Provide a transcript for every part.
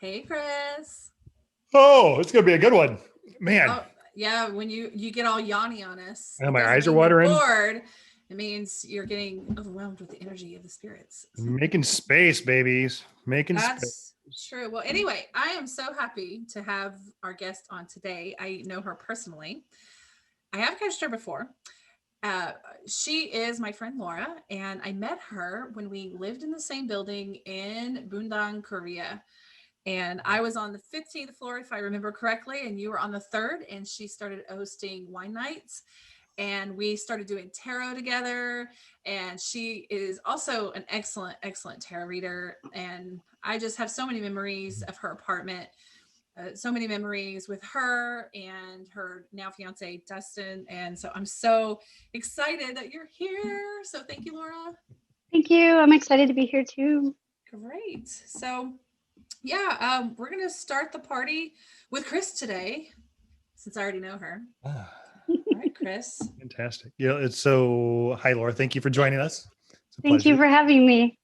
Hey, Chris. Oh, it's gonna be a good one, man. Oh, yeah. When you get all yawny on us, And it my doesn't eyes are mean you're watering. bored. It means you're getting overwhelmed with the energy of the spirits. Making space, babies. Making space. That's true. Well, anyway, I am so happy to have our guest on today. I know her personally. I have coached her before. Uh, she is my friend Laura, and I met her when we lived in the same building in Bundang, Korea. And I was on the 15th floor, if I remember correctly, and you were on the third. And she started hosting wine nights, and we started doing tarot together. And she is also an excellent tarot reader. And I just have so many memories of her apartment, so many memories with her and her now fiance Dustin. And so I'm so excited that you're here. So thank you, Laura. Thank you. I'm excited to be here too. Great. So yeah, we're gonna start the party with Chris today, since I already know her. Ah, All right, Chris. fantastic. Yeah, it's so. Hi, Laura. Thank you for joining us. It's a Thank you pleasure. for having me.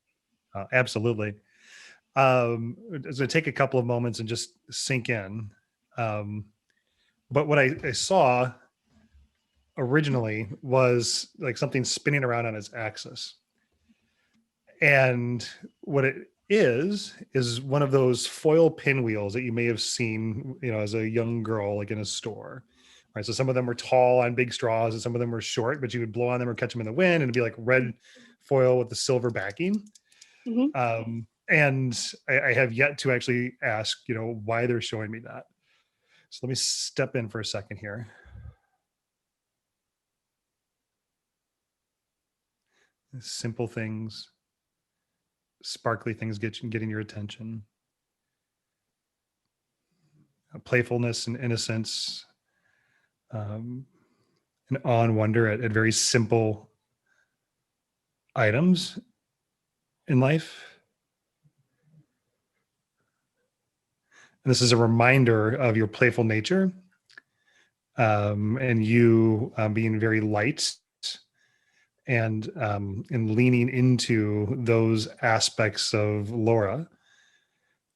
Absolutely. It's gonna take a couple of moments and just sink in. Um, but what I saw originally was like something spinning around on its axis, and what it is one of those foil pinwheels that you may have seen, as a young girl, like in a store. Right. So some of them were tall on big straws and some of them were short, but you would blow on them or catch them in the wind and it'd be like red foil with the silver backing. Mhm. And I have yet to actually ask, why they're showing me that. So let me step in for a second here. Simple things, sparkly things getting your attention. Playfulness and innocence, and awe and wonder at very simple items in life. And this is a reminder of your playful nature, and you being very light and leaning into those aspects of Laura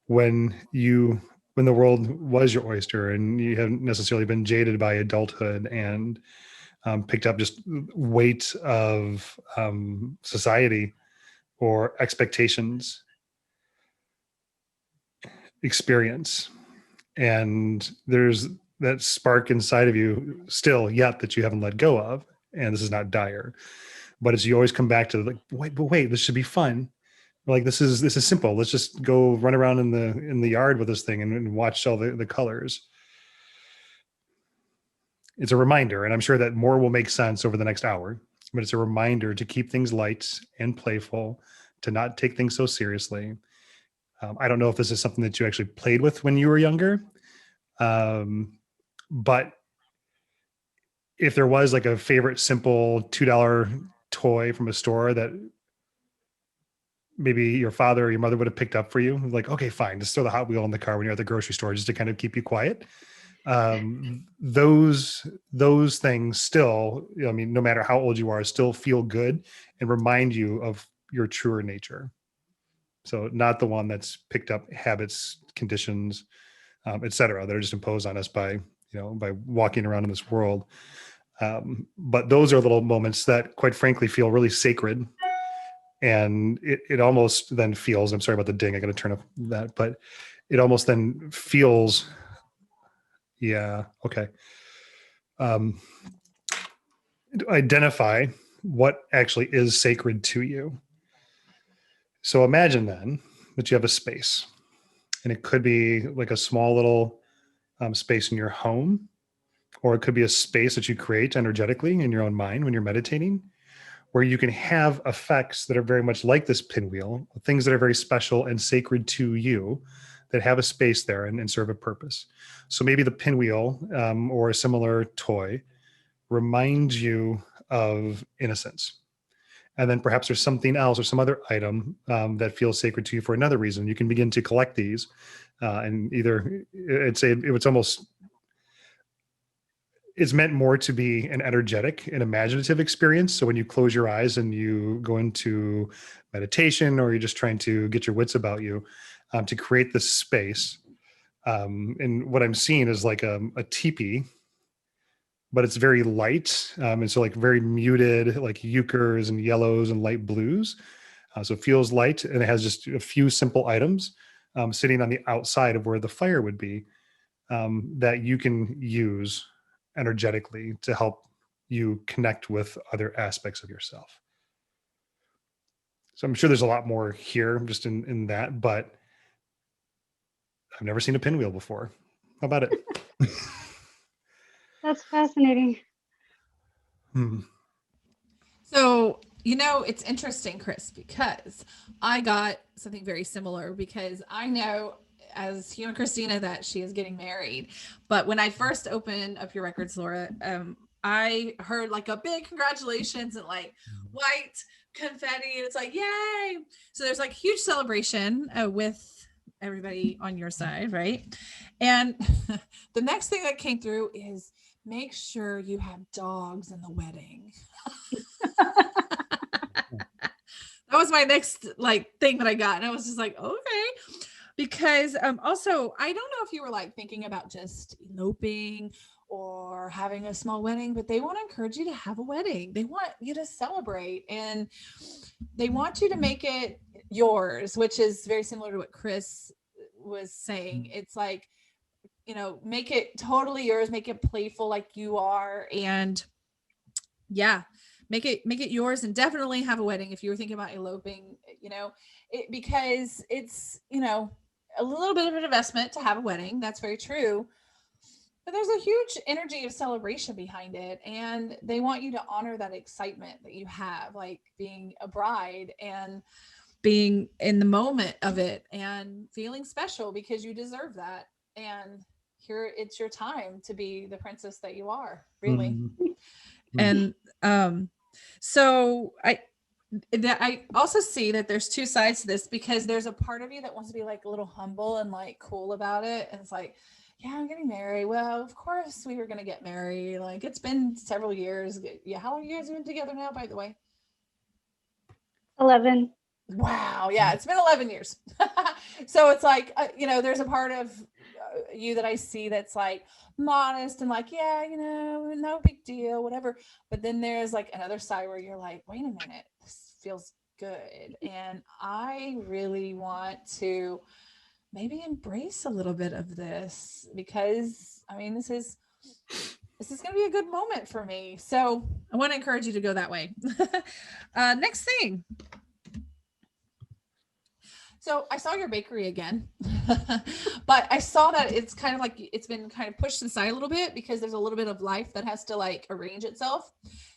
when the world was your oyster and you haven't necessarily been jaded by adulthood and picked up just weight of society or expectations, experience. And there's that spark inside of you still yet that you haven't let go of. And this is not dire, but as you always come back to, like, wait, this should be fun. Like, this is simple. Let's just go run around in the yard with this thing and watch all the colors. It's a reminder, and I'm sure that more will make sense over the next hour, but it's a reminder to keep things light and playful, to not take things so seriously. I don't know if this is something that you actually played with when you were younger, but if there was like a favorite simple $2 toy from a store that maybe your father or your mother would have picked up for you, like, okay, fine, just throw the Hot Wheel in the car when you're at the grocery store just to kind of keep you quiet. Those things still, I mean, no matter how old you are, still feel good and remind you of your truer nature. So not the one that's picked up habits, conditions, et cetera, that are just imposed on us by walking around in this world. But those are little moments that, quite frankly, feel really sacred. And it almost then feels, I'm sorry about the ding, I got to turn off that, but it almost then feels, yeah, okay. Identify what actually is sacred to you. So imagine then that you have a space, and it could be like a small little space in your home, or it could be a space that you create energetically in your own mind when you're meditating, where you can have effects that are very much like this pinwheel, things that are very special and sacred to you that have a space there and serve a purpose. So maybe the pinwheel or a similar toy reminds you of innocence. And then perhaps there's something else or some other item that feels sacred to you for another reason. You can begin to collect these, and either it's almost it's meant more to be an energetic and imaginative experience. So when you close your eyes and you go into meditation, or you're just trying to get your wits about you, to create this space. And what I'm seeing is like a teepee, but it's very light. And so like very muted, like euchres and yellows and light blues. So it feels light, and it has just a few simple items sitting on the outside of where the fire would be, that you can use energetically to help you connect with other aspects of yourself. So I'm sure there's a lot more here just in that, but I've never seen a pinwheel before. How about it? That's fascinating. So, it's interesting, Chris, because I got something very similar, because I know as Hugh and Christina that she is getting married. But when I first opened up your records, Laura, I heard like a big congratulations and like white confetti. And it's like, yay. So there's like huge celebration with everybody on your side, right? And the next thing that came through is make sure you have dogs in the wedding. That was my next like thing that I got. And I was just like, okay. Because also, I don't know if you were like thinking about just eloping or having a small wedding, but they want to encourage you to have a wedding. They want you to celebrate, and they want you to make it yours, which is very similar to what Chris was saying. It's like, make it totally yours, make it playful like you are. And yeah, make it yours, and definitely have a wedding if you were thinking about eloping, because it's, a little bit of an investment to have a wedding. That's very true. But there's a huge energy of celebration behind it. And they want you to honor that excitement that you have, like being a bride and being in the moment of it and feeling special, because you deserve that. And here it's your time to be the princess that you are, really. And so I also see that there's two sides to this, because there's a part of you that wants to be like a little humble and like cool about it. And it's like, yeah, I'm getting married. Well, of course we were going to get married. Like, it's been several years. Yeah. How long have you guys been together now, by the way? 11. Wow. Yeah. It's been 11 years. So it's like, there's a part of you that I see that's like modest and like, yeah, no big deal, whatever. But then there's like another side where you're like, wait a minute, this feels good. And I really want to maybe embrace a little bit of this, because this is going to be a good moment for me. So I want to encourage you to go that way. Next thing. So I saw your bakery again, but I saw that it's kind of like it's been kind of pushed aside a little bit, because there's a little bit of life that has to like arrange itself.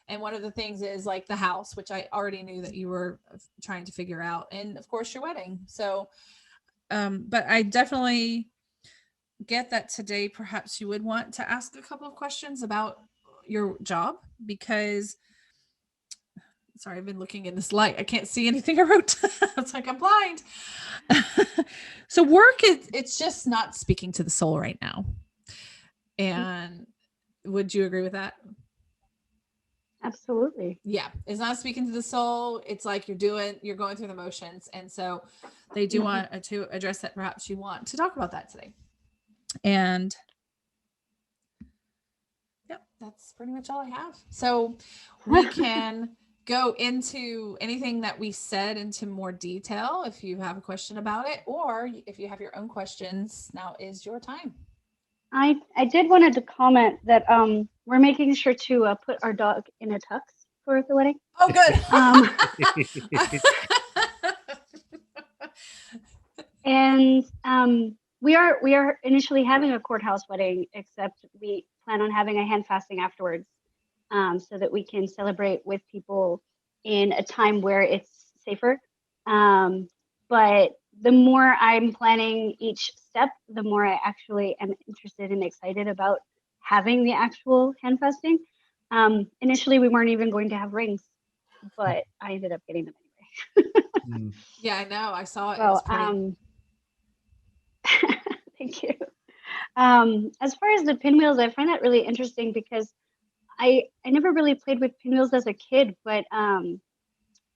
And one of the things is like the house, which I already knew that you were trying to figure out. And of course your wedding. So, but I definitely get that today, perhaps you would want to ask a couple of questions about your job, because sorry, I've been looking in this light. I can't see anything I wrote. It's like I'm blind. So work it's just not speaking to the soul right now. And would you agree with that? Absolutely. Yeah, it's not speaking to the soul. It's like you're going through the motions. And so they do want to address that. Perhaps you want to talk about that today. And yep, that's pretty much all I have. So we can go into anything that we said into more detail if you have a question about it, or if you have your own questions, now is your time. I did wanted to comment that we're making sure to put our dog in a tux for the wedding. Oh, good. And we are initially having a courthouse wedding, except we plan on having a hand fasting afterwards, so that we can celebrate with people in a time where it's safer. But the more I'm planning each step, the more I actually am interested and excited about having the actual hand fasting. Initially, we weren't even going to have rings, but I ended up getting them anyway. Yeah, I know. I saw it. Well, It was pretty. thank you. As far as the pinwheels, I find that really interesting because I never really played with pinwheels as a kid, but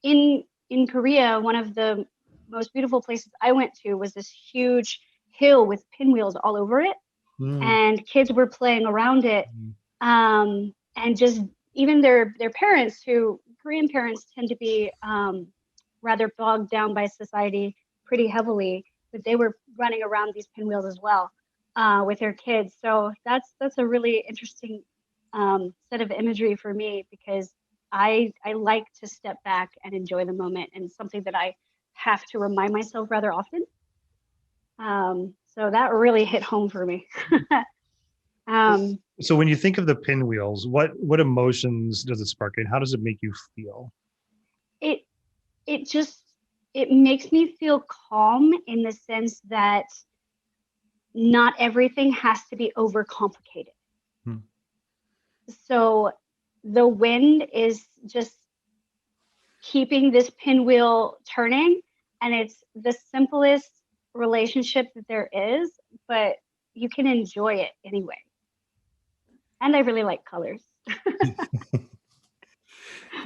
in Korea, one of the most beautiful places I went to was this huge hill with pinwheels all over it, Mm. and kids were playing around it. And just even their parents, who Korean parents tend to be rather bogged down by society pretty heavily, but they were running around these pinwheels as well with their kids. So that's a really interesting set of imagery for me because I like to step back and enjoy the moment, and it's something that I have to remind myself rather often. So that really hit home for me. um, So when you think of the pinwheels, what emotions does it spark, and how does it make you feel? it it just it makes me feel calm in the sense that not everything has to be overcomplicated. Hmm. So the wind is just keeping this pinwheel turning, and it's the simplest relationship that there is, but you can enjoy it anyway. And I really like colors.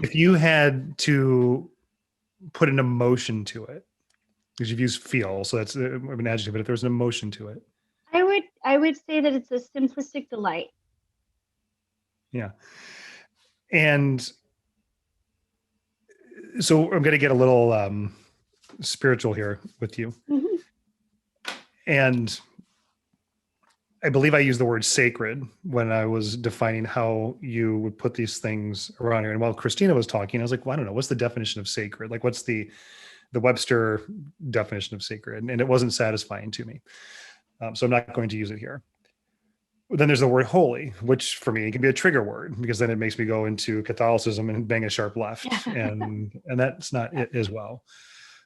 If you had to put an emotion to it, because you've used feel, so that's an adjective, but if there's an emotion to it, I would say that it's a simplistic delight. yeah. And so I'm going to get a little spiritual here with you. Mhm. And I believe I used the word sacred when I was defining how you would put these things around here. And while Christina was talking, I was like, well, I don't know, what's the definition of sacred? Like, what's the Webster definition of sacred? And it wasn't satisfying to me. So I'm not going to use it here. Then there's the word holy, which for me can be a trigger word because then it makes me go into Catholicism and bang a sharp left, and that's not it as well.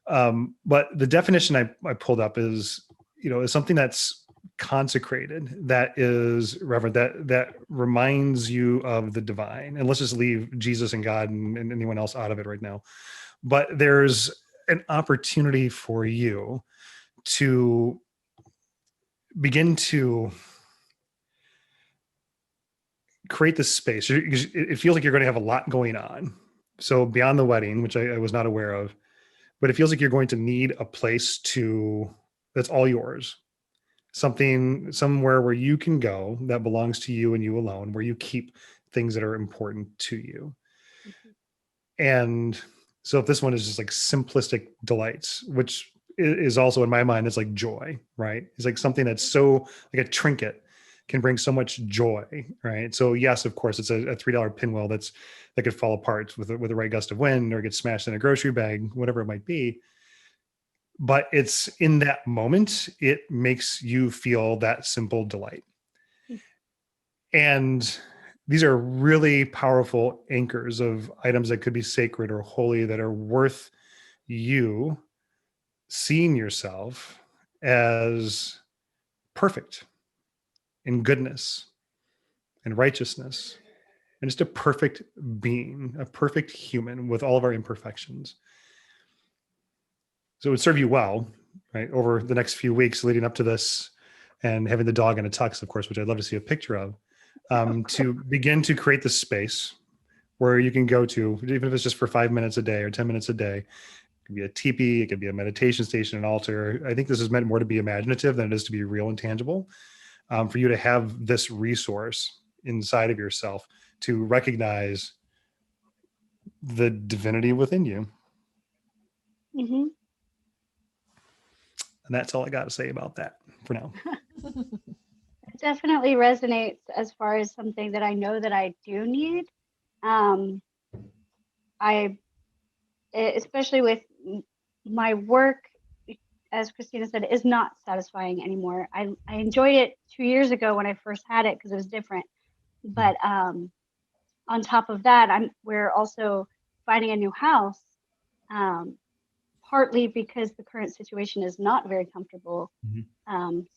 But the definition I pulled up is, is something that's consecrated, that is reverent, that reminds you of the divine. And let's just leave Jesus and God and anyone else out of it right now. But there's an opportunity for you to begin to create this space. It feels like you're going to have a lot going on. So beyond the wedding, which I was not aware of, but it feels like you're going to need a place that's all yours. Somewhere where you can go that belongs to you and you alone, where you keep things that are important to you. And so if this one is just like simplistic delights, which is also in my mind, it's like joy, right? It's like something that's so like a trinket can bring so much joy, right? So yes, of course, it's a $3 pinwheel that could fall apart with the right gust of wind or get smashed in a grocery bag, whatever it might be. But it's in that moment, it makes you feel that simple delight. And these are really powerful anchors of items that could be sacred or holy that are worth you seeing yourself as perfect in goodness and righteousness and just a perfect being, a perfect human with all of our imperfections. So it would serve you well, right, over the next few weeks leading up to this, and having the dog in a tux, of course, which I'd love to see a picture of, to begin to create this space where you can go to, even if it's just for 5 minutes a day or 10 minutes a day. It could be a teepee, it could be a meditation station, an altar. I think this is meant more to be imaginative than it is to be real and tangible, for you to have this resource inside of yourself to recognize the divinity within you. Mm-hmm. And that's all I got to say about that for now. It definitely resonates as far as something that I know that I do need. Um, I, especially with my work, as Christina said, is not satisfying anymore. I enjoyed it 2 years ago when I first had it because it was different. But on top of that, we're also finding a new house, partly because the current situation is not very comfortable.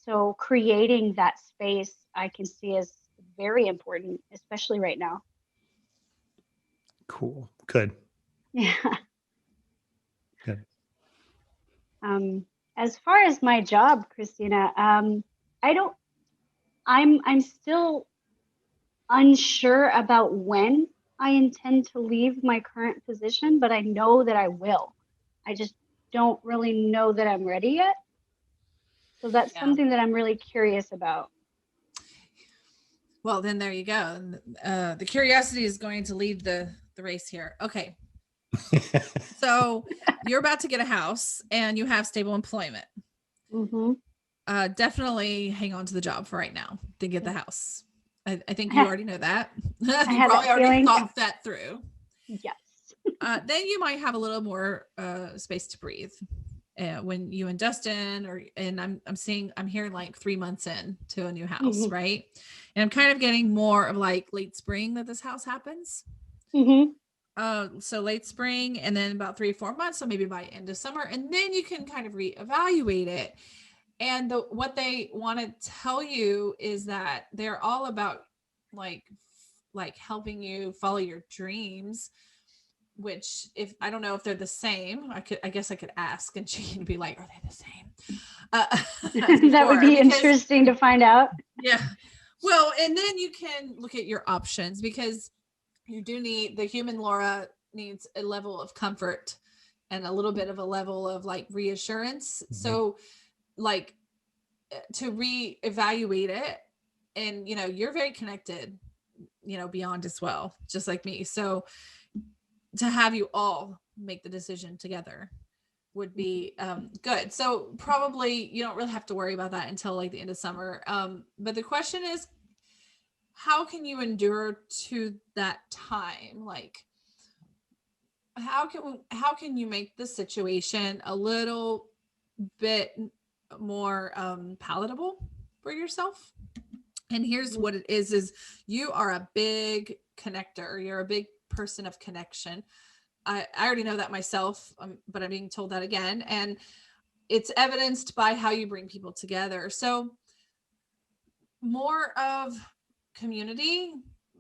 So creating that space I can see as very important, especially right now. Cool. Good. Yeah. Good. As far as my job, Christina, I don't. I'm still unsure about when I intend to leave my current position, but I know that I will. I just don't really know that I'm ready yet. So that's Yeah. something that I'm really curious about. Well, then there you go. The curiosity is going to lead the race here. Okay. So you're about to get a house and you have stable employment. Hmm. Definitely hang on to the job for right now to get the house. I think you I already know that. You had probably that already feeling. thought that through. Yes. Then you might have a little more space to breathe. When you and Dustin and I'm hearing like 3 months in to a new house, Hmm. right? And I'm kind of getting more of like late spring that this house happens. Hmm. So late spring and then about 3 or 4 months. So maybe by end of summer, and then you can kind of reevaluate it. And what they want to tell you is that they're all about like helping you follow your dreams, which if I don't know if they're the same, I guess I could ask and she can be like, are they the same? That would be Because interesting to find out. yeah. Well, and then you can look at your options because you do need the human Laura needs a level of comfort and a little bit of a level of like reassurance. Mhm. So like to reevaluate it, and you're very connected, beyond as well, just like me. So to have you all make the decision together would be good. So probably you don't really have to worry about that until like the end of summer. But the question is, how can you endure to that time? Like, how can you make the situation a little bit more palatable for yourself? And here's what it is you are a big connector. You're a big person of connection. I already know that myself, but I'm being told that again. And it's evidenced by how you bring people together. So more of community,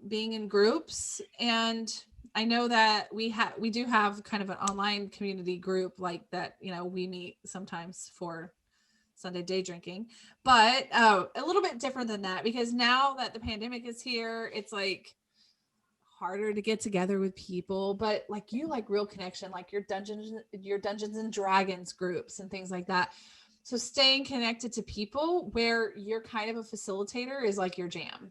being in groups. And I know that we do have kind of an online community group like that, we meet sometimes for Sunday day drinking, but a little bit different than that because now that the pandemic is here, it's like harder to get together with people. But like you like real connection, like your Dungeons and Dragons groups and things like that. So staying connected to people where you're kind of a facilitator is like your jam.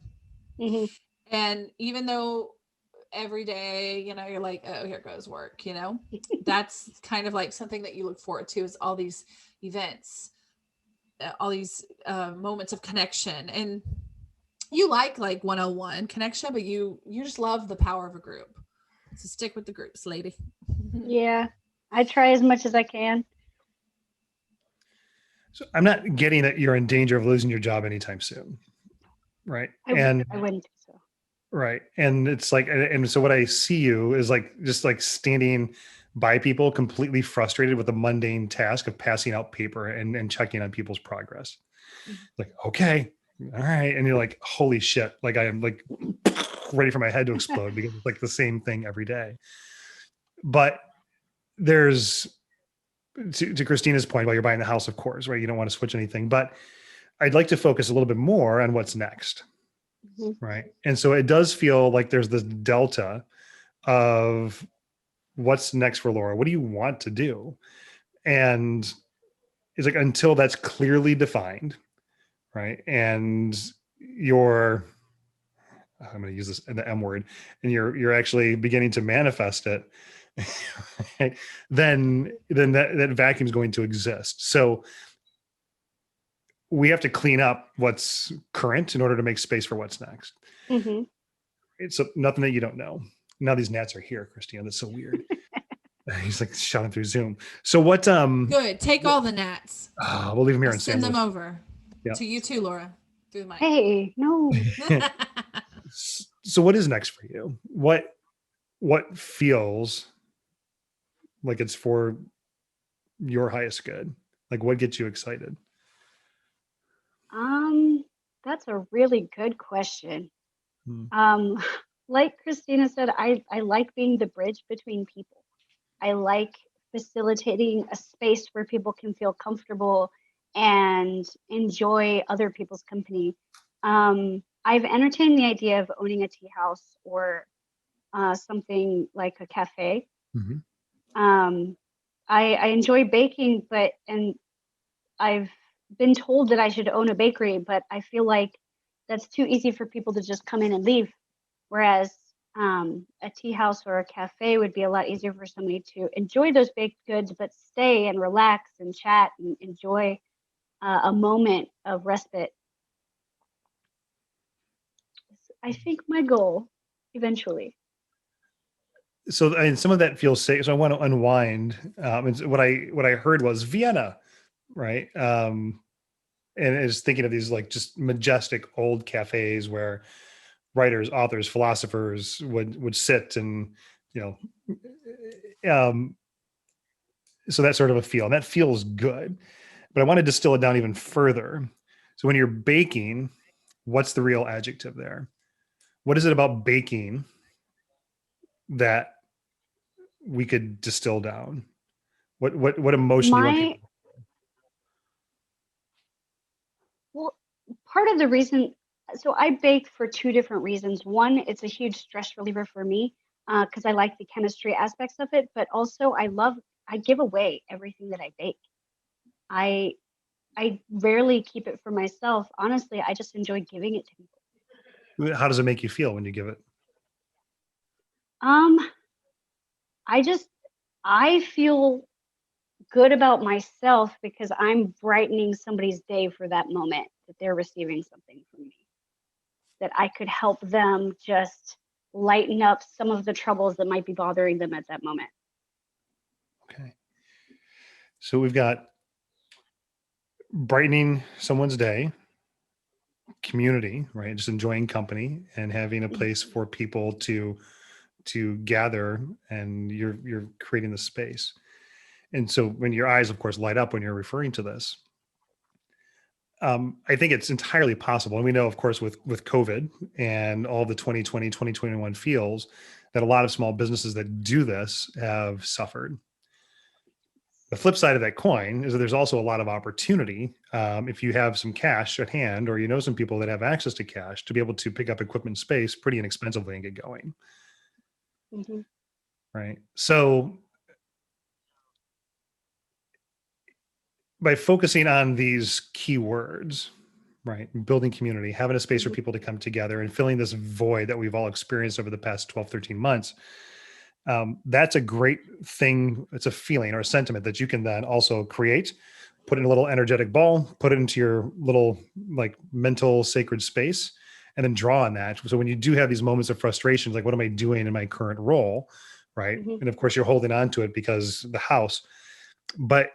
Hmm. And even though every day, you're like, oh, here goes work, that's kind of like something that you look forward to is all these events, all these moments of connection. And you like 101 connection, but you just love the power of a group. So stick with the groups, lady. Yeah, I try as much as I can. So I'm not getting that you're in danger of losing your job anytime soon. Right. I wouldn't do so. Right. And it's like, and so what I see you is like, just like standing by people completely frustrated with the mundane task of passing out paper and checking on people's progress. Like, okay, all right. And you're like, holy shit. Like I am like ready for my head to explode because it's like the same thing every day. But there's, to Christina's point, while you're buying the house, of course, right? You don't want to switch anything, but I'd like to focus a little bit more on what's next. Hmm. Right. And so it does feel like there's this delta of what's next for Laura. What do you want to do? And it's like until that's clearly defined, right? And you're, I'm going to use this the M word, and you're actually beginning to manifest it, right? then that vacuum is going to exist. So we have to clean up what's current in order to make space for what's next. Hmm. It's nothing that you don't know. Now these gnats are here, Christina. That's so weird. He's like shouting through Zoom. So what? Good. Take all the gnats. We'll leave them here in Send San them Luis. over to you too, Laura, through the mic. Hey, no. So what is next for you? What feels like it's for your highest good? Like what gets you excited? That's a really good question. Hmm. Like Christina said, I like being the bridge between people. I like facilitating a space where people can feel comfortable and enjoy other people's company. I've entertained the idea of owning a tea house or something like a cafe. Mhm. I enjoy baking, and I've been told that I should own a bakery, but I feel like that's too easy for people to just come in and leave. Whereas a tea house or a cafe would be a lot easier for somebody to enjoy those baked goods, but stay and relax and chat and enjoy a moment of respite. I think my goal eventually. So, and some of that feels safe. So I want to unwind. And what I heard was Vienna, right? And I was thinking of these like just majestic old cafes where writers, authors, philosophers would sit and, you know, so that sort of a feel, and that feels good. But I want to distill it down even further. So when you're baking, what's the real adjective there? What is it about baking that we could distill down? What emotion do you want My people? Well, part of the reason, so I bake for two different reasons. One, it's a huge stress reliever for me because I like the chemistry aspects of it, but also I give away everything that I bake. I I rarely keep it for myself. Honestly, I just enjoy giving it to people. How does it make you feel when you give it? Um, I just I feel good about myself because I'm brightening somebody's day for that moment that they're receiving something from me. That I could help them just lighten up some of the troubles that might be bothering them at that moment. Okay. So we've got brightening someone's day, community, right? Just enjoying company and having a place for people to gather, and you're creating the space. And so when your eyes, of course, light up when you're referring to this, I think it's entirely possible. And we know, of course, with COVID and all the 2020, 2021 feels, that a lot of small businesses that do this have suffered. The flip side of that coin is that there's also a lot of opportunity if you have some cash at hand, or you know some people that have access to cash, to be able to pick up equipment space pretty inexpensively and get going. Mm-hmm. Right. So by focusing on these keywords, right, building community, having a space for Mm-hmm. people to come together and filling this void that we've all experienced over the past 12, 13 months, that's a great thing. It's a feeling or a sentiment that you can then also create, put in a little energetic ball, put it into your little like mental sacred space, and then draw on that. So when you do have these moments of frustration, like what am I doing in my current role, right? Mm-hmm. And of course you're holding on to it because the house, but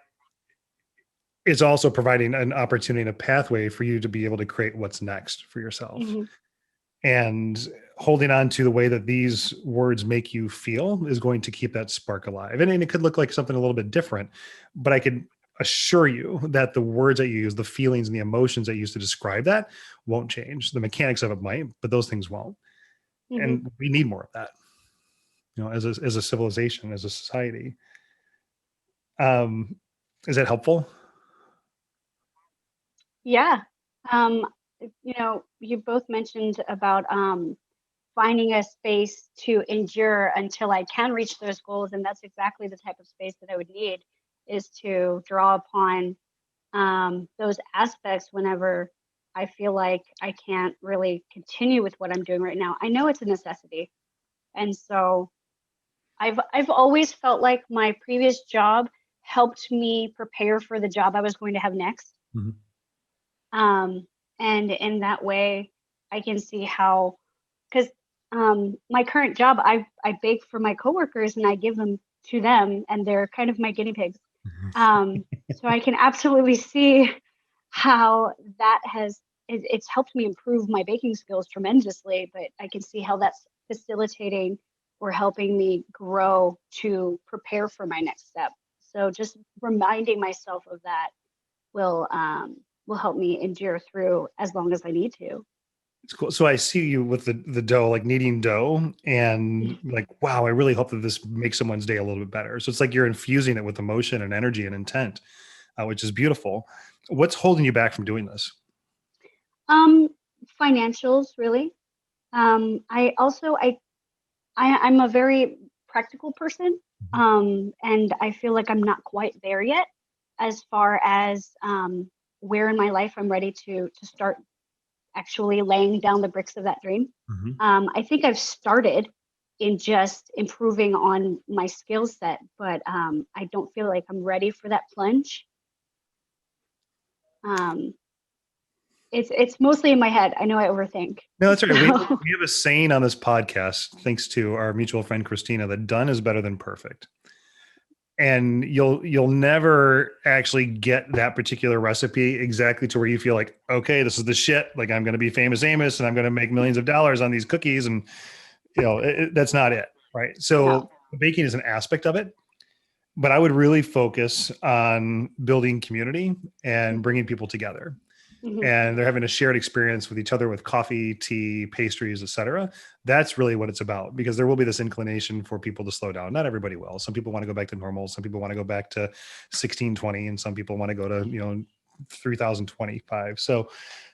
it's also providing an opportunity and a pathway for you to be able to create what's next for yourself. Mm-hmm. And holding on to the way that these words make you feel is going to keep that spark alive. And it could look like something a little bit different, but I can assure you that the words that you use, the feelings and the emotions that you use to describe that won't change. The mechanics of it might, but those things won't. Mm-hmm. And we need more of that, as a civilization, as a society. Um, is that helpful? Yeah. Um, you both mentioned about finding a space to endure until I can reach those goals. And that's exactly the type of space that I would need, is to draw upon those aspects whenever I feel like I can't really continue with what I'm doing right now. I know it's a necessity. And so I've always felt like my previous job helped me prepare for the job I was going to have next. Mhm. And in that way, I can see how, because my current job, I bake for my coworkers and I give them to them, and they're kind of my guinea pigs. So I can absolutely see how that it's helped me improve my baking skills tremendously, but I can see how that's facilitating or helping me grow to prepare for my next step. So just reminding myself of that will um, will help me endure through as long as I need to. It's cool. So I see you with the dough, like kneading dough, and like, wow, I really hope that this makes someone's day a little bit better. So it's like you're infusing it with emotion and energy and intent, which is beautiful. What's holding you back from doing this? Um, financials, really. I also I'm a very practical person, and I feel like I'm not quite there yet as far as where in my life I'm ready to start actually laying down the bricks of that dream. Mhm. I think I've started in just improving on my skill set, but I don't feel like I'm ready for that plunge. Um, it's mostly in my head. I know I overthink. No, that's right. We So, we have a saying on this podcast, thanks to our mutual friend Christina, that done is better than perfect. And you'll never actually get that particular recipe exactly to where you feel like, okay, this is the shit. Like I'm going to be famous Amos, and I'm going to make millions of dollars on these cookies, and that's not it, right? no. So baking is an aspect of it, but I would really focus on building community and bringing people together. Mhm. And they're having a shared experience with each other with coffee, tea, pastries, etc. That's really what it's about, because there will be this inclination for people to slow down. Not everybody will. Some people want to go back to normal. Some people want to go back to 1620, and some people want to go to 3025. So,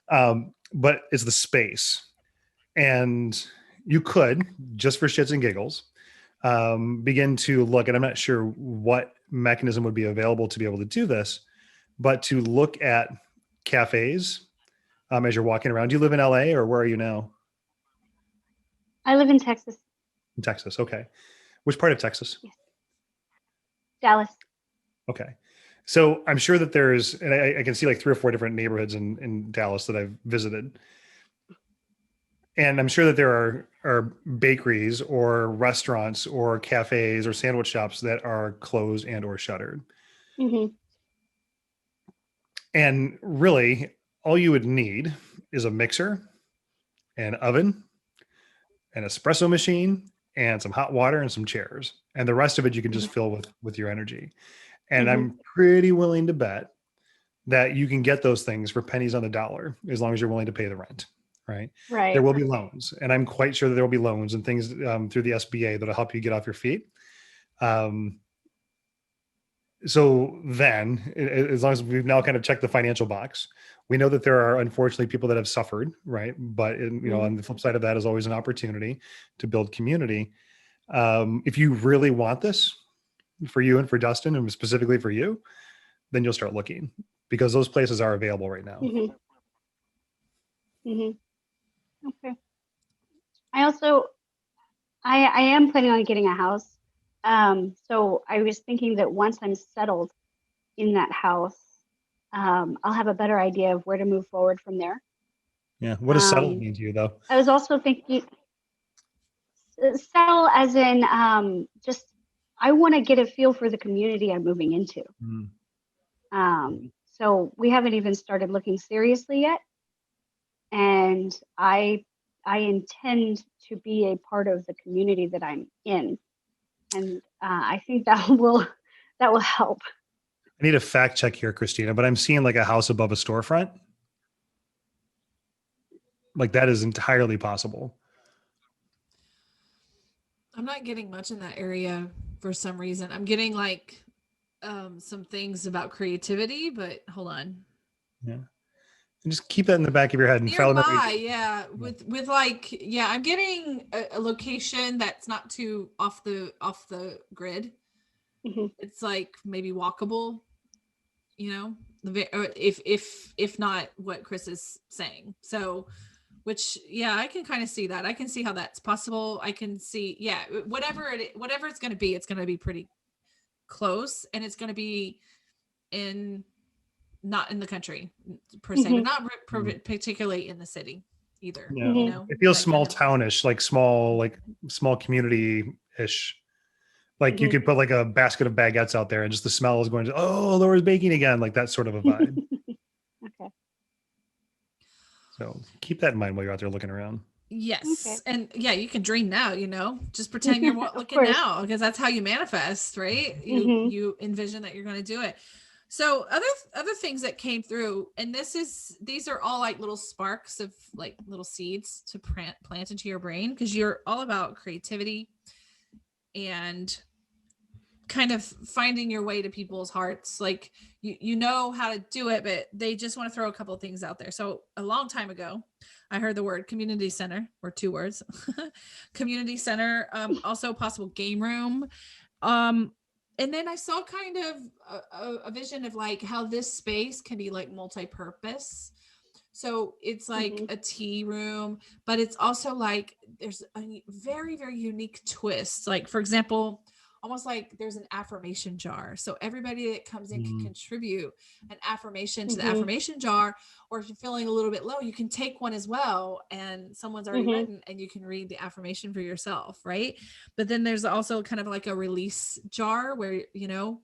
but it's the space, and you could, just for shits and giggles, begin to look. And I'm not sure what mechanism would be available to be able to do this, but to look at cafes as you're walking around. Do you live in LA, or where are you now? I live in Texas. In Texas. Okay. Which part of Texas? Yes. Dallas. Okay. So I'm sure that there's, and I can see like 3 or 4 different neighborhoods in Dallas that I've visited. And I'm sure that there are bakeries or restaurants or cafes or sandwich shops that are closed and or shuttered. Hmm. And really, all you would need is a mixer, an oven, an espresso machine, and some hot water and some chairs. And the rest of it you can just fill with your energy. And Hmm. I'm pretty willing to bet that you can get those things for pennies on the dollar as long as you're willing to pay the rent, right? There Right. will be loans, and I'm quite sure that there will be loans and things through the SBA that'll help you get off your feet. Um, so then, as long as we've now kind of checked the financial box, we know that there are unfortunately people that have suffered, right? But on the flip side of that is always an opportunity to build community. If you really want this for you and for Dustin, and specifically for you, then you'll start looking, because those places are available right now. Hmm. Hmm. Okay. I also I am planning on getting a house. So I was thinking that once I'm settled in that house, I'll have a better idea of where to move forward from there. Yeah. What does settle Um, mean to you, though? I was also thinking settle as in just I want to get a feel for the community I'm moving into. Mm. So we haven't even started looking seriously yet, and I intend to be a part of the community that I'm in, and I think that will help. I need a fact check here, Christina, but I'm seeing like a house above a storefront. Like that is entirely possible. I'm not getting much in that area for some reason. I'm getting like some things about creativity, but hold on. Yeah. And just keep that in the back of your head and file Nearby, yeah, with like yeah, I'm getting a location that's not too off the grid. Hmm. It's like maybe walkable, if not what Chris is saying. So, which yeah, I can kind of see that. I can see how that's possible. I can see yeah, whatever it's going to be, it's going to be pretty close, and it's going to be in not in the country per se, but Hmm. not particularly in the city either. Yeah. You Hmm. know, It feels that small kind of townish, like small community ish. Like you Hmm. could put like a basket of baguettes out there and just the smell is going to, oh, Laura's baking again. Like that sort of a vibe. Okay. So keep that in mind while you're out there looking around. Okay. yes, and yeah, you can dream now. Just pretend you're Of looking course. now, because that's how you manifest, right? You Hmm. you envision that you're going to do it. So other things that came through, and these are all like little sparks of like little seeds to plant into your brain, because you're all about creativity and kind of finding your way to people's hearts. Like you know how to do it, but they just want to throw a couple of things out there. So a long time ago, I heard the word community center, or 2 words, community center, also possible game room. And then I saw kind of a vision of like how this space can be like multi-purpose. So it's like a tea room, but it's also like there's a very, very unique twist. Like, for example, almost like there's an affirmation jar. So everybody that comes in can contribute an affirmation to the affirmation jar. Or if you're feeling a little bit low, you can take one as well. And someone's already written, and you can read the affirmation for yourself. Right. But then there's also kind of like a release jar where, you know,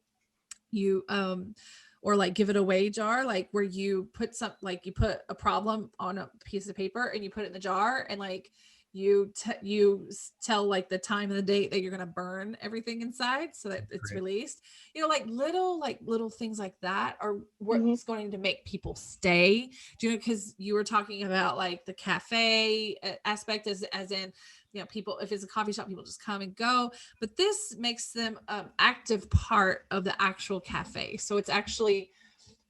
you or like give it away jar, like where you put you put a problem on a piece of paper and you put it in the jar, and like you tell like the time and the date that you're going to burn everything inside so that it's released. You know, like little things like that are what's going to make people stay. Do you know, because you were talking about like the cafe aspect, as in, you know, people, if it's a coffee shop, people just come and go, but this makes them active part of the actual cafe. So it's actually,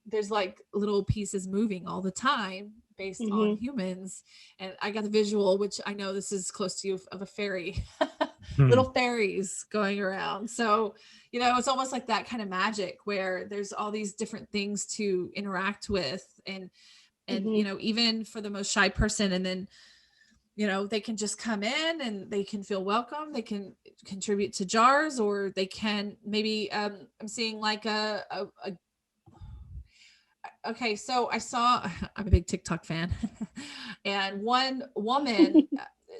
there's like little pieces moving all the time based on humans. And I got the visual, which I know this is close to you, of a fairy, little fairies going around. So, you know, it's almost like that kind of magic where there's all these different things to interact with. And, you know, even for the most shy person, and then, you know, they can just come in and they can feel welcome. They can contribute to jars, or they can maybe, I'm seeing like okay, so I saw, I'm a big TikTok fan, and one woman,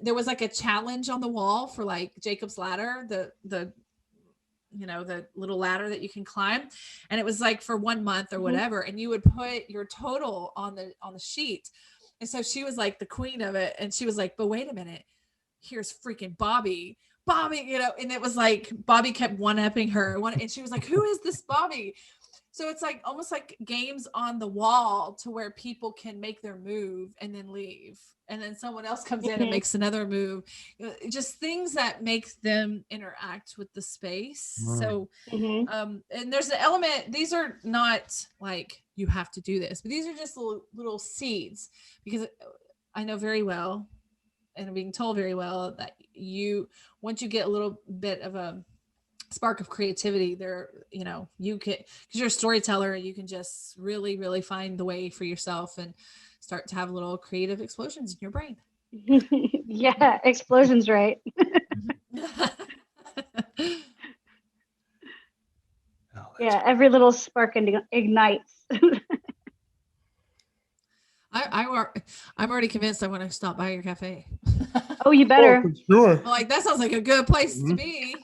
there was like a challenge on the wall for like Jacob's ladder, the you know, the little ladder that you can climb, and it was like for 1 month or whatever, and you would put your total on the sheet. And so she was like the queen of it, and she was like, but wait a minute, here's freaking Bobby, you know. And it was like Bobby kept one-upping her, and she was like, who is this Bobby? So it's like almost like games on the wall to where people can make their move and then leave. And then someone else comes in and makes another move. You know, just things that make them interact with the space. So, and there's an element, these are not like you have to do this, but these are just little seeds, because I know very well, and I'm being told very well, that once you get a little bit of a spark of creativity there, you know, you can, because you're a storyteller, you can just really, really find the way for yourself and start to have little creative explosions in your brain. Yeah, explosions, right? Yeah, every little spark ignites. I'm already convinced I want to stop by your cafe. Oh, you better. Oh, for sure. I'm like, that sounds like a good place to be.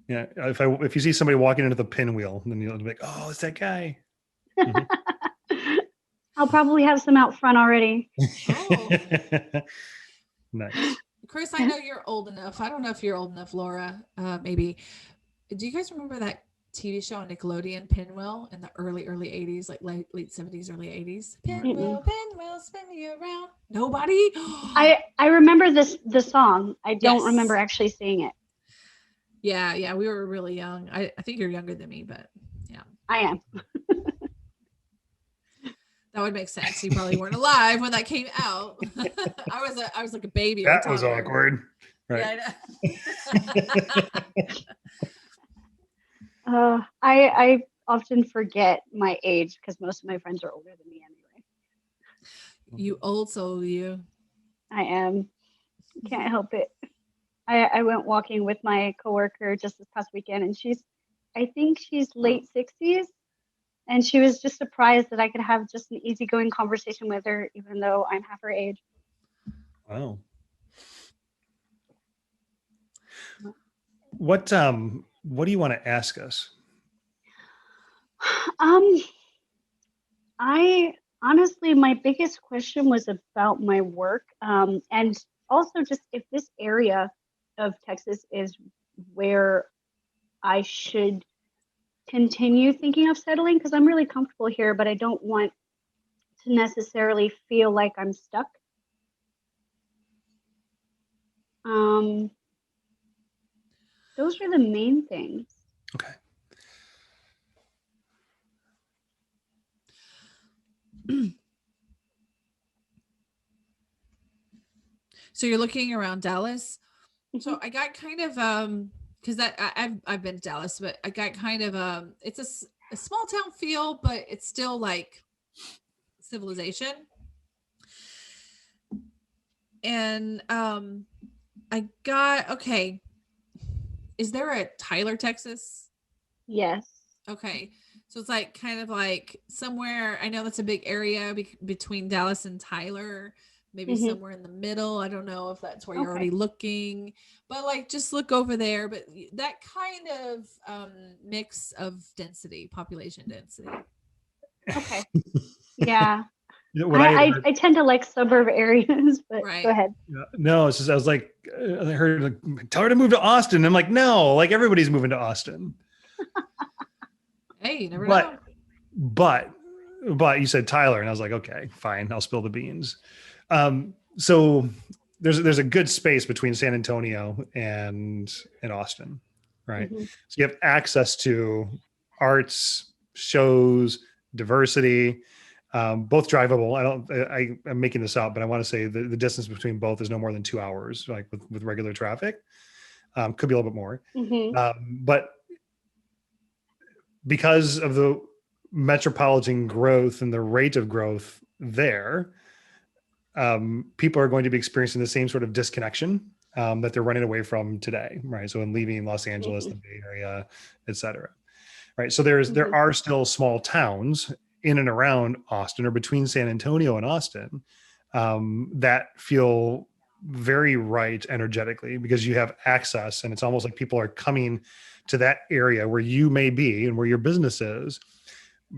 Yeah. If you see somebody walking into the pinwheel, then you'll be like, oh, it's that guy. I'll probably have some out front already. Oh. Nice. Chris, I know you're old enough. I don't know if you're old enough, Laura. Maybe. Do you guys remember that TV show on Nickelodeon, Pinwheel, in the early 80s, like late 70s, early 80s? Pinwheel, pinwheel, spin me around. Nobody? I remember the song. I don't remember actually seeing it. Yeah, we were really young. I think you're younger than me, but yeah. I am. That would make sense. You probably weren't alive when that came out. I was like a baby. That was awkward. Right. Yeah, I often forget my age because most of my friends are older than me anyway. You old soul, you. I am. Can't help it. I went walking with my coworker just this past weekend, and I think she's late 60s. And she was just surprised that I could have just an easygoing conversation with her, even though I'm half her age. Wow. What do you want to ask us? I honestly, my biggest question was about my work, and also just if this area of Texas is where I should continue thinking of settling, because I'm really comfortable here, but I don't want to necessarily feel like I'm stuck. Those are the main things. Okay. So you're looking around Dallas. So Mhm. I got kind of because I've been to Dallas, but I got kind of it's a small town feel, but it's still like civilization. And I got okay. Is there a Tyler, Texas? Yes. Okay. So it's like kind of like somewhere, I know that's a big area between Dallas and Tyler, maybe Hmm. somewhere in the middle. I don't know if that's where you're Okay. already looking, but like just look over there. But that kind of mix of density, population density. Okay. Yeah. What I had heard, I tend to like suburb areas, but go Right. ahead. no, it's just I was like, I heard like, tell her to move to Austin. I'm like, no, like everybody's moving to Austin. Hey, you never know. But but but you said Tyler, and I was like, okay, fine, I'll spill the beans. So there's a good space between San Antonio and Austin, right? Hmm. So you have access to arts, shows, diversity, both drivable. I'm making this up, but I want to say the distance between both is no more than 2 hours, like with regular traffic. Could be a little bit more, Hmm. but because of the metropolitan growth and the rate of growth there, people are going to be experiencing the same sort of disconnection that they're running away from today, right? So in leaving Los Angeles, Hmm. the Bay Area, et cetera, right? So there Hmm. are still small towns in and around Austin or between San Antonio and Austin that feel very right energetically because you have access, and it's almost like people are coming to that area where you may be and where your business is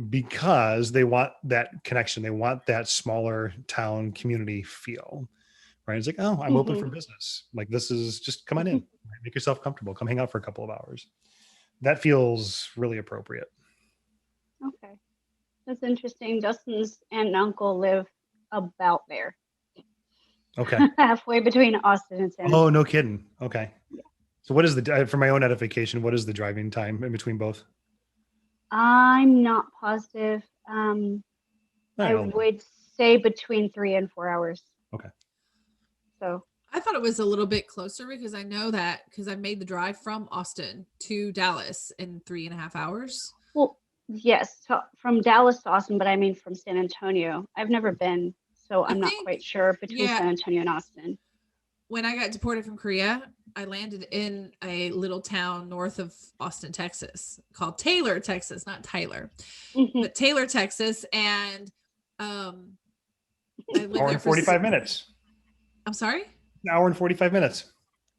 because they want that connection. They want that smaller town community feel, right? It's like, oh, I'm open Hmm. for business. Like this is just come on in, right? Make yourself comfortable. Come hang out for a couple of hours. That feels really appropriate. Okay. That's interesting. Justin's aunt and uncle live about there, Okay. halfway between Austin and San Oh, no Antonio. kidding. Okay. Yeah. So what is for my own edification, what is the driving time in between both? I'm not positive. All I right. would say between 3 and 4 hours. Okay. So, I thought it was a little bit closer because I know that because I made the drive from Austin to Dallas in 3.5 hours. well, yes, from Dallas to Austin, but I mean from San Antonio. I've never been, so I I'm not think, quite sure between yeah, San Antonio and Austin. when I got deported from Korea, I landed in a little town north of Austin, Texas, called Taylor, Texas, not Tyler, Hmm. but Taylor, Texas, and um, I lived Hour there and for. 45 minutes. I'm sorry. An hour and 45 minutes.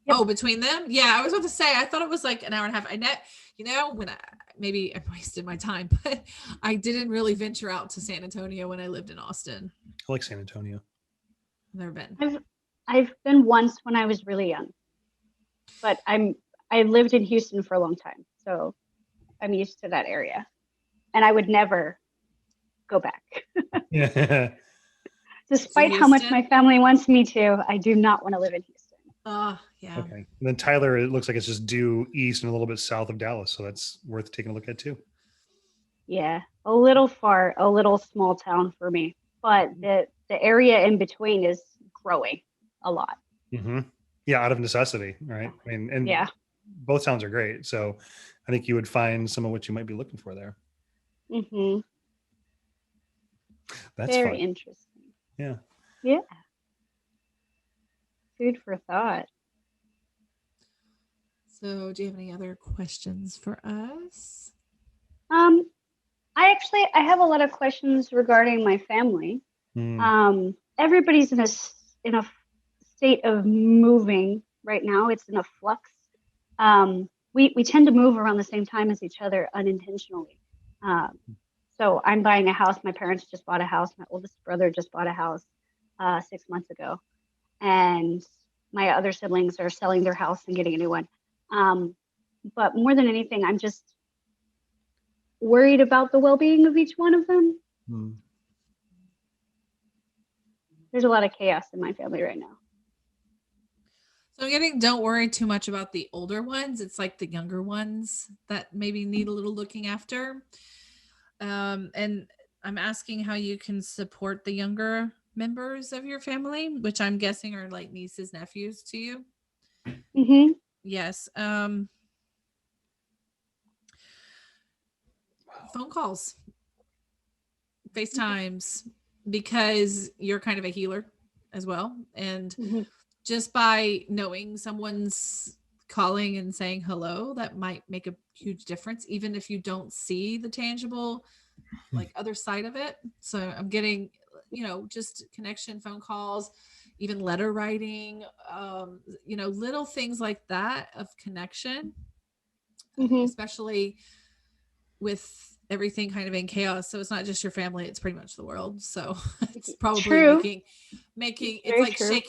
Yep. Oh, between them, yeah. I was about to say I thought it was like an hour and a half. When maybe I wasted my time, but I didn't really venture out to San Antonio when I lived in Austin. I like San Antonio. Never been. I've been once when I was really young, but I lived in Houston for a long time, so I'm used to that area, and I would never go back. Yeah. To Despite how much my Houston. family wants me to, I do not want to live in Houston. Yeah. Okay. And then Tyler, it looks like it's just due east and a little bit south of Dallas. So that's worth taking a look at too. Yeah, a little far, a little small town for me, but the area in between is growing a lot. Mm-hmm. Yeah, out of necessity, right? I mean, and Yeah. both towns are great. So I think you would find some of what you might be looking for there. Hmm. That's Very fun. interesting. Yeah. Yeah. Food for thought. So, do you have any other questions for us? Um, I have a lot of questions regarding my family. Mm. Everybody's in a state of moving right now. It's in a flux. We tend to move around the same time as each other unintentionally. Um, so I'm buying a house. My parents just bought a house. My oldest brother just bought a house 6 months ago, and my other siblings are selling their house and getting a new one. Um, but more than anything, I'm just worried about the well-being of each one of them. Mm. There's a lot of chaos in my family right now. So I'm getting, don't worry too much about the older ones. It's like the younger ones that maybe need a little looking after. And I'm asking how you can support the younger members of your family, which I'm guessing are like nieces, nephews to you. Mm-hmm. Yes. Phone calls, FaceTimes, because you're kind of a healer as well. And Mm-hmm. just by knowing someone's calling and saying hello, that might make a huge difference, even if you don't see the tangible, like other side of it. So I'm getting, just connection, phone calls, even letter writing, little things like that of connection, Mm-hmm. especially with everything kind of in chaos. So it's not just your family, it's pretty much the world. So it's probably True. making it's Very like true.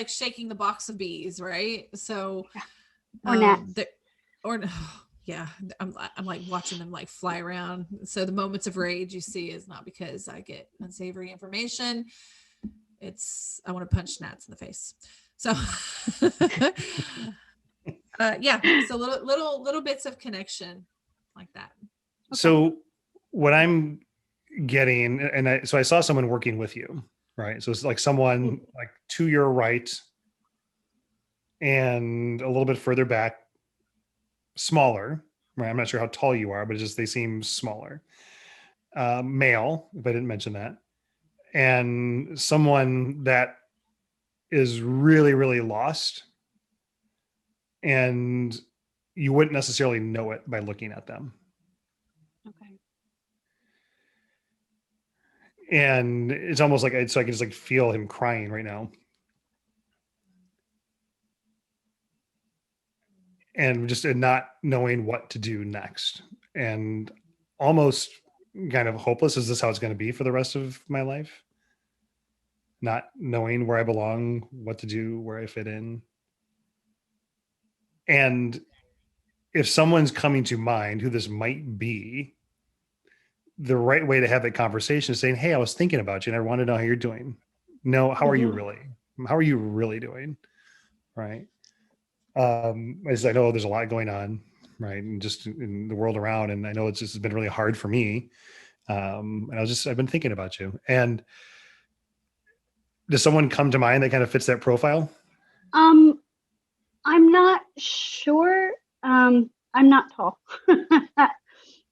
shaking the box of bees, right? So Yeah. Or gnats. or yeah, I'm like watching them like fly around. So the moments of rage you see is not because I get unsavory information. It's I want to punch gnats in the face. So yeah, so little bits of connection like that. Okay. So what I'm getting, and so I saw someone working with you, right? So it's like someone like to your right and a little bit further back, smaller, right? I'm not sure how tall you are, but it's just they seem smaller. Male, if I didn't mention that, and someone that is really, really lost, and you wouldn't necessarily know it by looking at them. Okay. And it's almost like so I can just like feel him crying right now. And just not knowing what to do next, and almost kind of hopeless. Is this how it's going to be for the rest of my life? Not knowing where I belong, what to do, where I fit in. And if someone's coming to mind who this might be, the right way to have that conversation is saying, "Hey, I was thinking about you and I want to know how you're doing." No, how are you Mm-hmm. really? How are you really doing? Right. As I know there's a lot going on, right, and just in the world around, and I know it's just been really hard for me. And I've been thinking about you. And does someone come to mind that kind of fits that profile? Um, I'm not sure. I'm not tall. Yeah,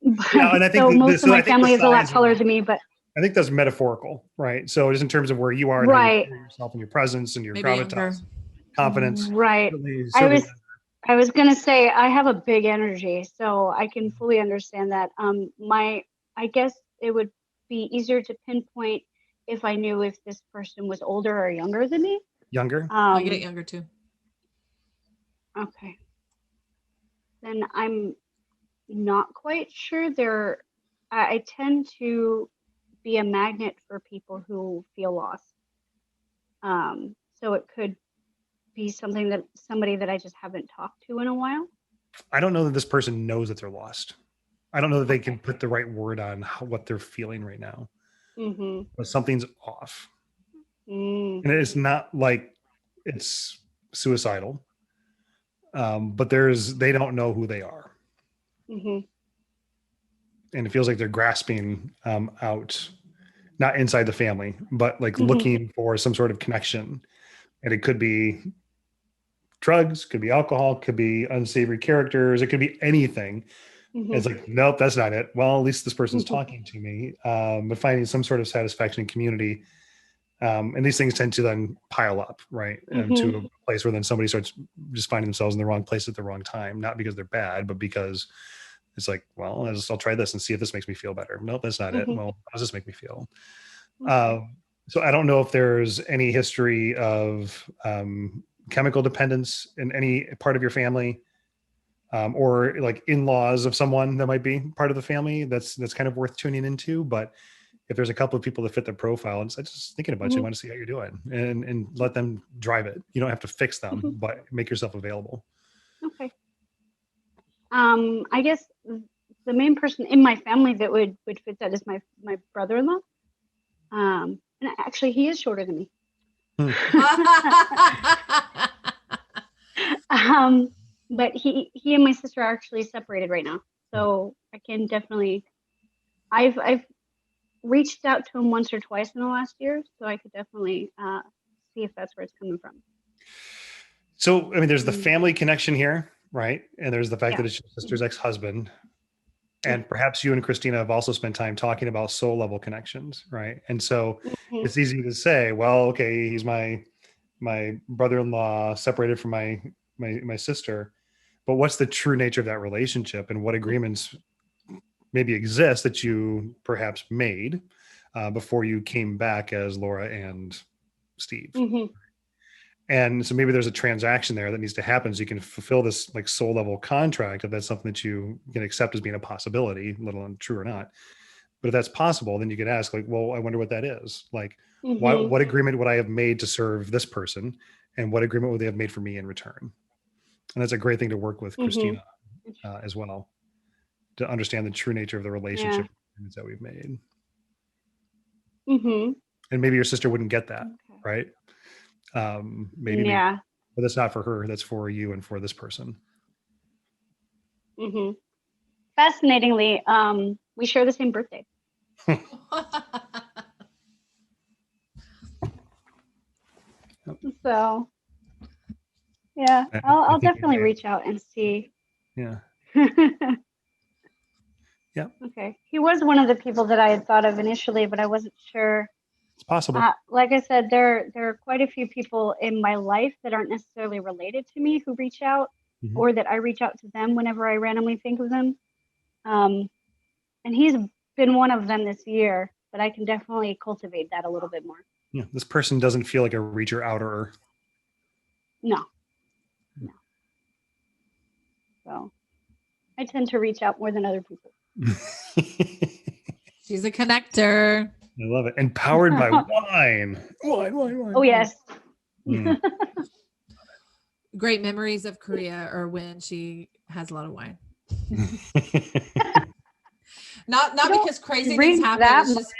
But and I think so most of so. my I think the family is a lot size. taller than me, but I think that's metaphorical, right? So just in terms of where you are and how you right, carry yourself and your presence and your Maybe younger. gravitas, confidence, right. certainly, I certainly. was I was gonna say I have a big energy, so I can fully understand that. I guess it would be easier to pinpoint if I knew if this person was older or younger than me. Younger. I get it younger too. Okay. Then I'm not quite sure. I tend to be a magnet for people who feel lost. So it could be somebody that I just haven't talked to in a while. I don't know that this person knows that they're lost. I don't know that they can Okay. put the right word on what they're feeling right now, Mm-hmm. but something's off. Mm. And it's not like it's suicidal, but they don't know who they are. Mm-hmm. And it feels like they're grasping out, not inside the family, but like Mm-hmm. looking for some sort of connection. And it could be drugs, could be alcohol, could be unsavory characters, it could be anything. And it's Mm-hmm. like, nope, that's not it. Well, at least this person's Mm-hmm. talking to me, but finding some sort of satisfaction in community. And these things tend to then pile up, right? Mm-hmm. To a place where then somebody starts just finding themselves in the wrong place at the wrong time, not because they're bad, but because it's like, well, I'll try this and see if this makes me feel better. Nope, that's not it. Mm-hmm. Well, how does this make me feel? Okay. So I don't know if there's any history of chemical dependence in any part of your family, or like in-laws of someone that might be part of the family. That's kind of worth tuning into. But if there's a couple of people that fit the profile, and just thinking about you, I Mm-hmm. want to see how you're doing, and let them drive it. You don't have to fix them, Mm-hmm. but make yourself available. Okay. I guess the main person in my family that would fit that is my brother-in-law. And actually, he is shorter than me. Hmm. Um, but he and my sister are actually separated right now. So I can definitely, I've reached out to him once or twice in the last year, so I could definitely see if that's where it's coming from. So, I mean, there's the family connection here, right? And there's the fact Yeah. that it's your sister's ex-husband. And perhaps you and Christina have also spent time talking about soul level connections, right? And so it's easy to say, well, okay, he's my brother-in-law separated from my sister, but what's the true nature of that relationship, and what agreements maybe exist that you perhaps made before you came back as Laura and Steve? And so maybe there's a transaction there that needs to happen so you can fulfill this like soul level contract, if that's something that you can accept as being a possibility, let alone true or not. But if that's possible, then you could ask, like, well, I wonder what that is. Like, what agreement would I have made to serve this person, and what agreement would they have made for me in return? And that's a great thing to work with Christina as well, to understand the true nature of the relationship that we've made. And maybe your sister wouldn't get that, right? Maybe, but that's not for her. That's for you and for this person. Fascinatingly, we share the same birthday. So, yeah, I'll definitely reach out and see. Yeah. Yeah. Okay. He was one of the people that I had thought of initially, but I wasn't sure. It's possible. Like I said, there are quite a few people in my life that aren't necessarily related to me who reach out, or that I reach out to them whenever I randomly think of them. And he's been one of them this year, but I can definitely cultivate that a little bit more. Yeah. This person doesn't feel like a reacher outer. No. So I tend to reach out more than other people. She's a connector. I love it. Empowered by wine. Wine. Oh, yes. Great memories of Korea or when she has a lot of wine. not because crazy things happen. It's just,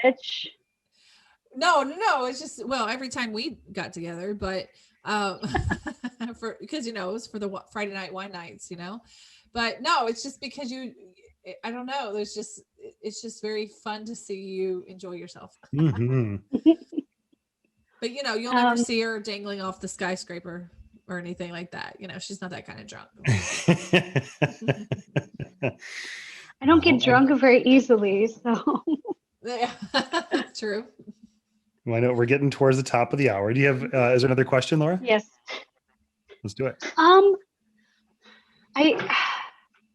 no. It's just, well, every time we got together, but because it was for the Friday night wine nights, but no, it's just because I don't know. It's just very fun to see you enjoy yourself. But you'll never see her dangling off the skyscraper or anything like that. She's not that kind of drunk. I don't get drunk very easily, so. Yeah, true. Well, I know we're getting towards the top of the hour. Do you have? Is there another question, Laura? Yes. Let's do it.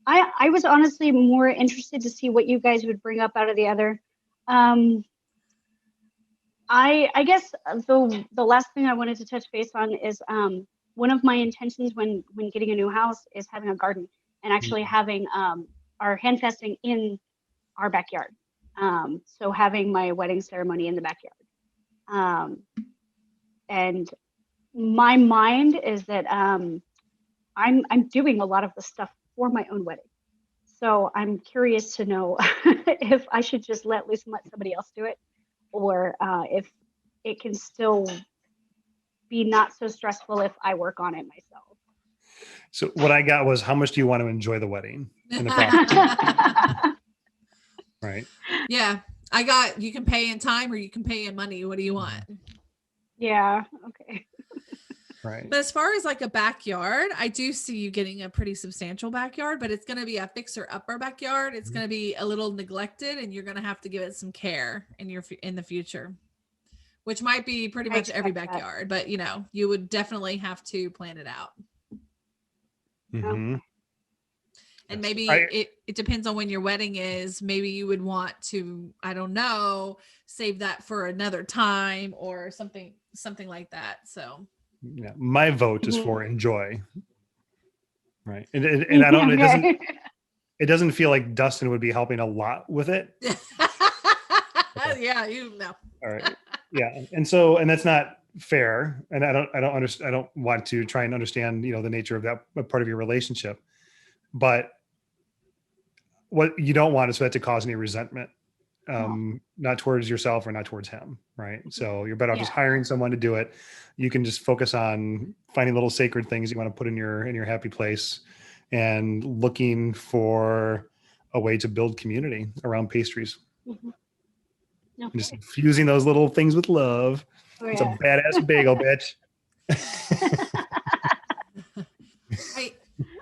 I was honestly more interested to see what you guys would bring up out of the other. I guess the last thing I wanted to touch base on is one of my intentions when getting a new house is having a garden and actually having our handfesting in our backyard. So having my wedding ceremony in the backyard. And my mind is that I'm doing a lot of the stuff for my own wedding. So I'm curious to know if I should just let loose and let somebody else do it, or if it can still be not so stressful if I work on it myself. So what I got was, how much do you want to enjoy the wedding in the process? Right. Yeah. I got, you can pay in time or you can pay in money. What do you want? Yeah. Okay. Right. But as far as like a backyard, I do see you getting a pretty substantial backyard, but it's going to be a fixer upper backyard. It's going to be a little neglected and you're going to have to give it some care in the future, which might be pretty much every backyard, but you would definitely have to plan it out. Mm-hmm. And maybe it depends on when your wedding is. Maybe you would want to, I don't know, save that for another time or something like that. So yeah, my vote is for enjoy. Right. And I don't, it doesn't feel like Dustin would be helping a lot with it. Yeah, you know. All right. Yeah. And that's not fair. And I don't want to try and understand, the nature of that part of your relationship. But what you don't want is for that to cause any resentment not towards yourself or not towards him, right? So you're better off just Yeah. hiring someone to do it. You can just focus on finding little sacred things you want to put in your happy place, and looking for a way to build community around pastries. Mhm. And just Okay. infusing those little things with love. Oh, It's a yeah. badass bagel, bitch.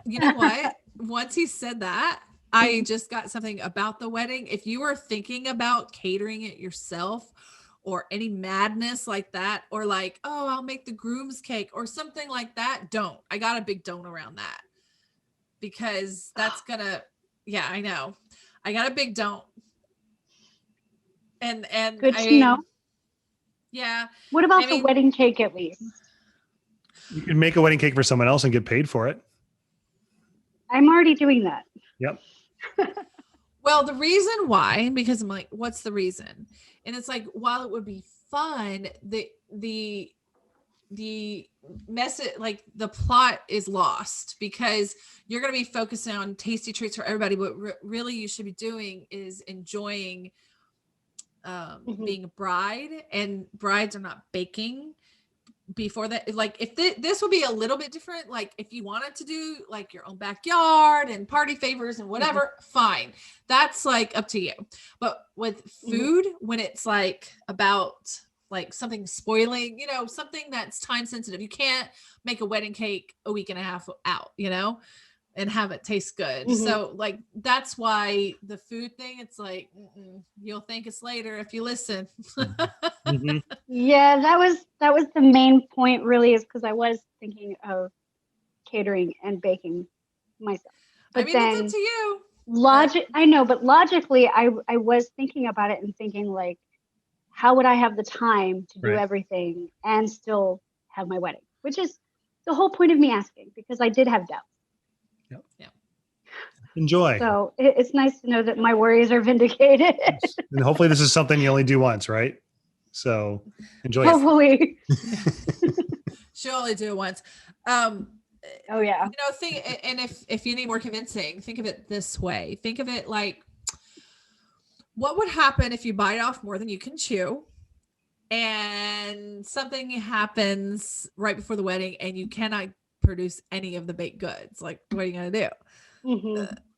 You know what? Once he said that, I just got something about the wedding. If you are thinking about catering it yourself or any madness like that, or like, oh, I'll make the groom's cake or something like that, don't. I got a big don't around that, because that's gonna, yeah, I know. I got a big don't. And Good I to know. mean, yeah, What I about the mean, wedding cake at least? You can make a wedding cake for someone else and get paid for it. I'm already doing that. Yep. well, the reason why, because I'm like, what's the reason? And it's like, while it would be fun, the message, like the plot is lost, because you're going to be focusing on tasty treats for everybody. What really you should be doing is enjoying being a bride, and brides are not baking before that. Like, if this would be a little bit different, like if you wanted to do like your own backyard and party favors and whatever, fine, that's like up to you. But with food, when it's like about like something spoiling, something that's time sensitive, you can't make a wedding cake a week and a half out, and have it taste good. So like, that's why the food thing, it's like, you'll thank us later if you listen. Mm-hmm. Yeah, that was the main point, really, is because I was thinking of catering and baking myself. But I mean, it's up to you. I know, but logically, I was thinking about it and thinking, like, how would I have the time to do Right. everything and still have my wedding? Which is the whole point of me asking, because I did have doubts. Yeah. Enjoy. So it's nice to know that my worries are vindicated. And hopefully this is something you only do once, right? So enjoy it. Hopefully. She'll only do it once. Oh yeah. And if you need more convincing, think of it this way. Think of it like, what would happen if you bite off more than you can chew, and something happens right before the wedding and you cannot produce any of the baked goods? Like, what are you going to do?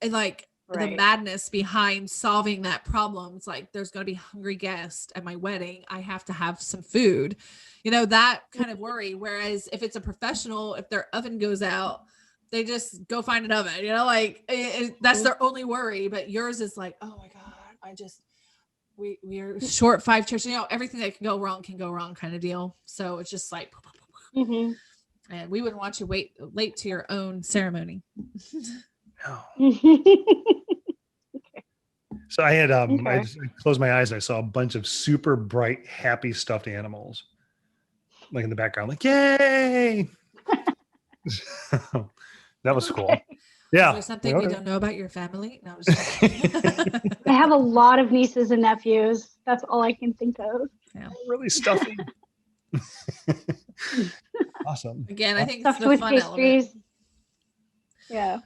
And like, the madness behind solving that problem, it's like, there's going to be hungry guests at my wedding, I have to have some food, that kind of worry. Whereas if it's a professional, if their oven goes out, they just go find an oven, like that's their only worry. But yours is like, oh my God, we are short 5 chairs, everything that can go wrong kind of deal. So it's just like, and we wouldn't want you late to your own ceremony. No. So I had I closed my eyes and I saw a bunch of super bright, happy stuffed animals, like in the background, like yay. That was cool. Yeah. Is there something we don't know about your family? No, I have a lot of nieces and nephews. That's all I can think of. Yeah. Really stuffy. Awesome. Again, I think Stuffed it's the with fun pastries. element. Yeah.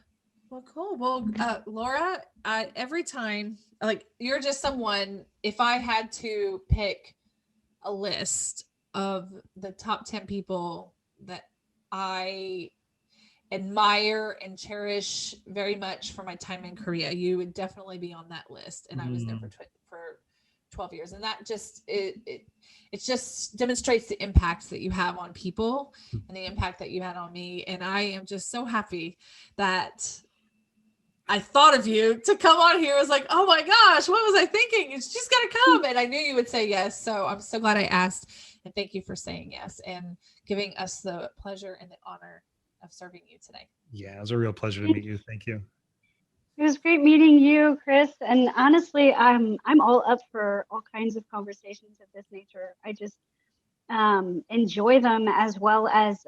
Well, cool. Well, Laura, every time, like, you're just someone, if I had to pick a list of the top 10 people that I admire and cherish very much for my time in Korea, you would definitely be on that list. And I was there for 12 years. And that just, it just demonstrates the impact that you have on people and the impact that you had on me. And I am just so happy that I thought of you to come on here. I was like, oh my gosh, what was I thinking? She's got to come. And I knew you would say yes. So I'm so glad I asked. And thank you for saying yes and giving us the pleasure and the honor of serving you today. Yeah, it was a real pleasure to meet you. Thank you. It was great meeting you, Chris. And honestly, I'm all up for all kinds of conversations of this nature. I just enjoy them, as well as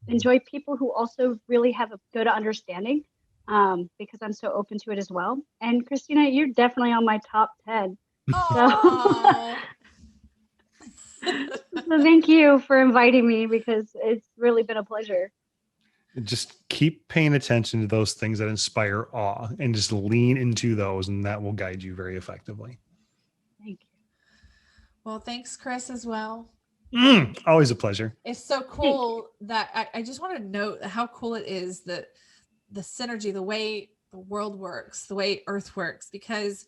enjoy people who also really have a good understanding, because I'm so open to it as well. And Christina, you're definitely on my top 10. So thank you for inviting me, because it's really been a pleasure. Just keep paying attention to those things that inspire awe and just lean into those, and that will guide you very effectively. Well, thanks, Chris, as well. Always a pleasure. It's so cool that I just want to note how cool it is that the synergy, the way the world works, the way Earth works, because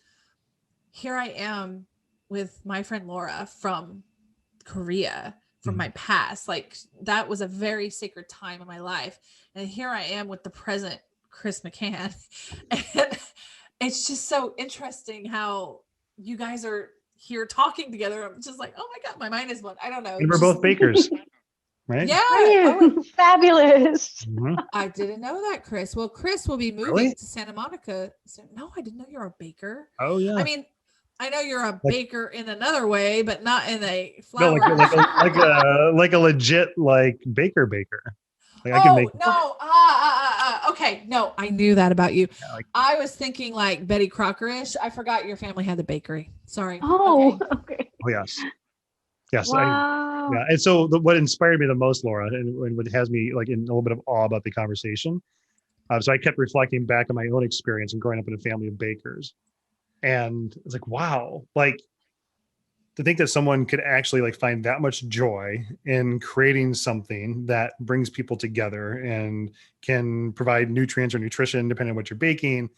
here I am with my friend Laura from Korea, from my past. Like that was a very sacred time in my life. And here I am with the present Chris McCann. And it's just so interesting how you guys are here talking together. I'm just like, oh my God, my mind is blown. I don't know. And we're both bakers, right? Yeah. Are you? Fabulous. Mhm. I didn't know that, Chris. Well, Chris will be moving Really? to Santa Monica. So, no, I didn't know you're a baker. Oh yeah. I mean, I know you're a baker in another way, but not in a No, flour. like a legit like baker. Like I can make. No. Okay. No, I knew that about you. Yeah, like, I was thinking like Betty Crocker-ish. I forgot your family had the bakery. Sorry. Oh, Okay. okay. oh yes, yes. Wow. Yeah. And so what inspired me the most, Laura, and what has me like in a little bit of awe about the conversation. So I kept reflecting back on my own experience and growing up in a family of bakers, and it's like, wow, like to think that someone could actually like find that much joy in creating something that brings people together and can provide nutrients or nutrition depending on what you're baking,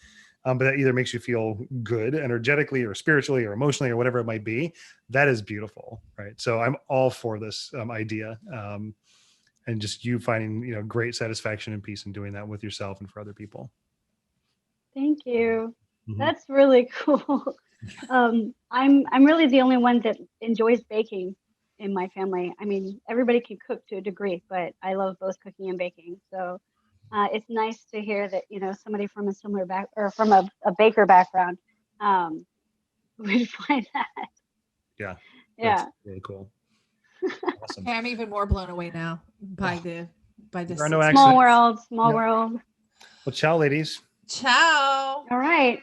but that either makes you feel good energetically or spiritually or emotionally or whatever it might be. That is beautiful, right? So I'm all for this idea, and just you finding great satisfaction and peace in doing that with yourself and for other people. Thank you. Mhm. That's really cool. I'm really the only one that enjoys baking in my family. I mean, everybody can cook to a degree, but I love both cooking and baking. So it's nice to hear that somebody from a similar or from a baker background would find that. Yeah. Yeah. That's really cool. Awesome. Okay, I'm even more blown away now by this. There are no Small accidents. world, small Yeah. world. Well, ciao, ladies. Ciao. All right.